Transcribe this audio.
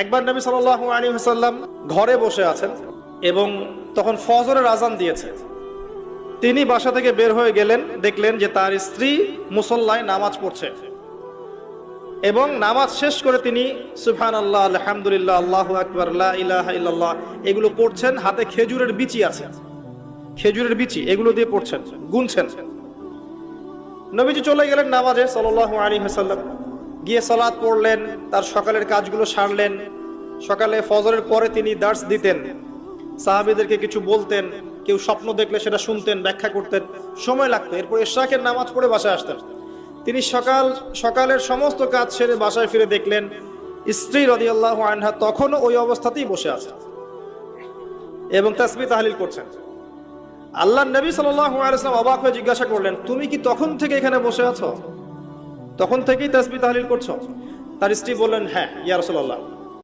একবার নবী সাল্লাল্লাহু আলাইহি ওয়াসাল্লাম ঘরে বসে আছেন এবং তখন ফজরের আজান দিয়েছে। তিনি বাসা থেকে বের হয়ে গেলেন, দেখলেন যে তার স্ত্রী মুসল্লায় নামাজ পড়ছে এবং নামাজ শেষ করে তিনি সুবহানাল্লাহ, আলহামদুলিল্লাহ, আল্লাহু আকবার, লা ইলাহা ইল্লাল্লাহ এগুলো পড়ছেন। হাতে খেজুরের বিচি আছে, খেজুরের বিচি এগুলো দিয়ে পড়ছেন, গুনছেন। নবীজি চলে গেলেন নামাজে সাল্লাল্লাহু আলাইহি ওয়াসাল্লাম, গিয়ে সালাত পড়লেন, তার সকালের কাজগুলো সারলেন। সকালে ফজরের পরে তিনি দার্স দিতেন, সাহাবীদেরকে কিছু বলতেন, কেউ স্বপ্ন দেখলে সেটা শুনতেন, ব্যাখ্যা করতেন, সময় লাগতো। এরপর ইশরাকের নামাজ পড়ে বাসায় আসতেন। তিনি সকালের সমস্ত কাজ সেরে বাসায় ফিরে দেখলেন স্ত্রী রাদিয়াল্লাহু আনহা তখনও ওই অবস্থাতেই বসে আছে এবং তাসবিহ তাহলিল করছেন। আল্লাহর নবী সাল্লাল্লাহু আলাইহি ওয়াসাল্লাম অবাক হয়ে জিজ্ঞাসা করলেন, তুমি কি তখন থেকে এখানে বসে আছো? তখন থেকেই তাসবিহ তাহলিল করছো? তার স্ত্রী বললেন, হ্যাঁ ইয়া রাসূলুল্লাহ।